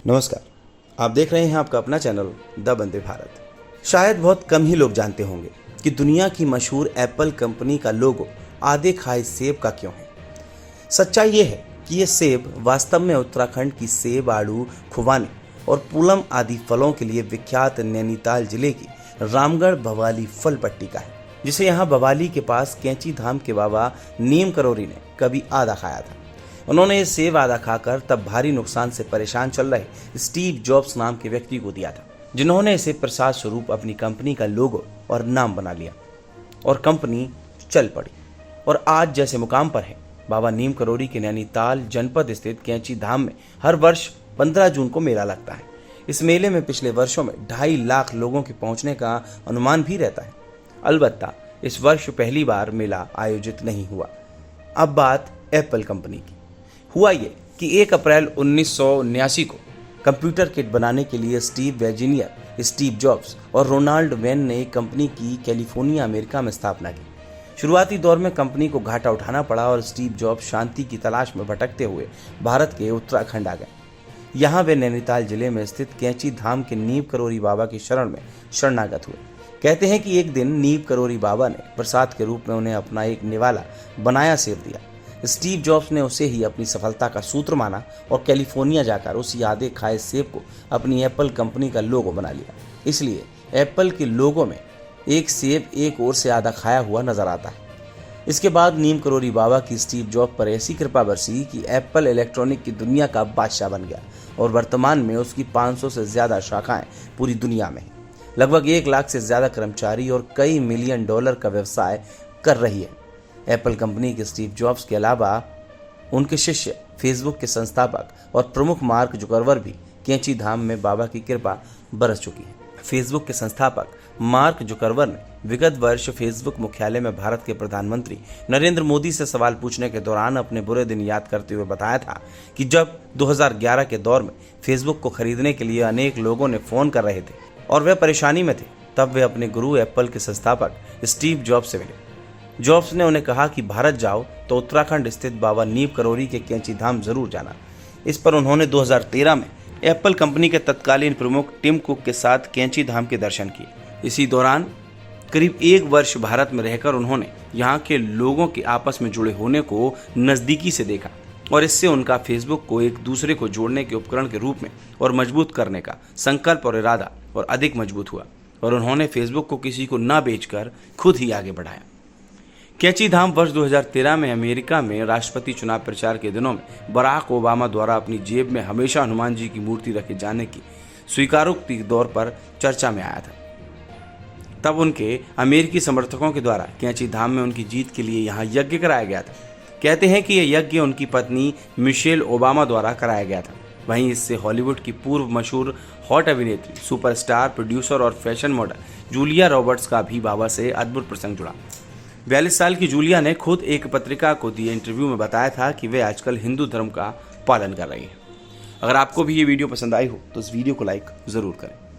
नमस्कार, आप देख रहे हैं आपका अपना चैनल द वंदे भारत। शायद बहुत कम ही लोग जानते होंगे कि दुनिया की मशहूर एप्पल कंपनी का लोगो आधे खाए सेब का क्यों है। सच्चाई ये है कि ये सेब वास्तव में उत्तराखंड की सेब, आड़ू, खुबानी और पूलम आदि फलों के लिए विख्यात नैनीताल जिले की रामगढ़ भवाली फल पट्टी का है, जिसे यहाँ भवाली के पास कैंची धाम के बाबा नीम करोरी ने कभी आधा खाया था। उन्होंने ये सेब आधा खाकर तब भारी नुकसान से परेशान चल रहे स्टीव जॉब्स नाम के व्यक्ति को दिया था, जिन्होंने इसे प्रसाद स्वरूप अपनी कंपनी का लोगो और नाम बना लिया और कंपनी चल पड़ी और आज जैसे मुकाम पर है। बाबा नीम करोरी के नैनीताल जनपद स्थित कैंची धाम में हर वर्ष 15 जून को मेला लगता है। इस मेले में पिछले वर्षों में 2.5 लाख लोगों के पहुंचने का अनुमान भी रहता है। अलबत्ता इस वर्ष पहली बार मेला आयोजित नहीं हुआ। अब बात एप्पल कंपनी की। हुआ ये कि 1 अप्रैल 1979 को कंप्यूटर किट बनाने के लिए स्टीव वेजिनियर, स्टीव जॉब्स और रोनाल्ड वेन ने कंपनी की कैलिफोर्निया, अमेरिका में स्थापना की। शुरुआती दौर में कंपनी को घाटा उठाना पड़ा और स्टीव जॉब्स शांति की तलाश में भटकते हुए भारत के उत्तराखंड आ गए। यहाँ वे नैनीताल जिले में स्थित कैंची धाम के नीम करोरी बाबा की शरण में शरणागत हुए। कहते हैं कि एक दिन नीम करोरी बाबा ने प्रसाद के रूप में उन्हें अपना एक निवाला बनाया सेब दिया। स्टीव जॉब्स ने उसे ही अपनी सफलता का सूत्र माना और कैलिफोर्निया जाकर उसी आधे खाए सेब को अपनी एप्पल कंपनी का लोगो बना लिया। इसलिए एप्पल के लोगो में एक सेब एक ओर से आधा खाया हुआ नजर आता है। इसके बाद नीम करोरी बाबा की स्टीव जॉब्स पर ऐसी कृपा बरसी कि एप्पल इलेक्ट्रॉनिक की दुनिया का बादशाह बन गया और वर्तमान में उसकी 500 से ज्यादा शाखाएं पूरी दुनिया में हैं। लगभग 1 लाख से ज्यादा कर्मचारी और कई मिलियन डॉलर का व्यवसाय कर रही है। एप्पल कंपनी के स्टीव जॉब्स के अलावा उनके शिष्य, फेसबुक के संस्थापक और प्रमुख मार्क जुकरबर्ग भी कैंची धाम में बाबा की कृपा बरस चुकी है। फेसबुक के संस्थापक मार्क जुकरबर्ग ने विगत वर्ष फेसबुक मुख्यालय में भारत के प्रधानमंत्री नरेंद्र मोदी से सवाल पूछने के दौरान अपने बुरे दिन याद करते हुए बताया था कि जब 2011 के दौर में फेसबुक को खरीदने के लिए अनेक लोगों ने फोन कर रहे थे और वे परेशानी में थे, तब वे अपने गुरु एप्पल के संस्थापक स्टीव जॉब्स से मिले। जॉब्स ने उन्हें कहा कि भारत जाओ तो उत्तराखंड स्थित बाबा नीम करोरी के कैंची धाम जरूर जाना। इस पर उन्होंने 2013 में एप्पल कंपनी के तत्कालीन प्रमुख टिम कुक के साथ कैंची धाम के दर्शन किए। इसी दौरान करीब 1 वर्ष भारत में रहकर उन्होंने यहाँ के लोगों के आपस में जुड़े होने को नज़दीकी से देखा और इससे उनका फेसबुक को एक दूसरे को जोड़ने के उपकरण के रूप में और मजबूत करने का संकल्प और इरादा और अधिक मजबूत हुआ और उन्होंने फेसबुक को किसी को न बेचकर खुद ही आगे बढ़ाया। कैंची धाम वर्ष 2013 में अमेरिका में राष्ट्रपति चुनाव प्रचार के दिनों में बराक ओबामा द्वारा अपनी जेब में हमेशा हनुमान जी की मूर्ति रखे जाने की स्वीकारोक्ति के दौर पर चर्चा में आया था। तब उनके अमेरिकी समर्थकों के द्वारा कैंची धाम में उनकी जीत के लिए यहाँ यज्ञ कराया गया था। कहते हैं कि यह यज्ञ उनकी पत्नी मिशेल ओबामा द्वारा कराया गया था। वहीं इससे हॉलीवुड की पूर्व मशहूर हॉट अभिनेत्री, सुपरस्टार, प्रोड्यूसर और फैशन मॉडल जूलिया रॉबर्ट्स का भी बाबा से अद्भुत प्रसंग जुड़ा। 42 साल की जूलिया ने खुद एक पत्रिका को दिए इंटरव्यू में बताया था कि वे आजकल हिंदू धर्म का पालन कर रही हैं। अगर आपको भी ये वीडियो पसंद आई हो तो इस वीडियो को लाइक ज़रूर करें।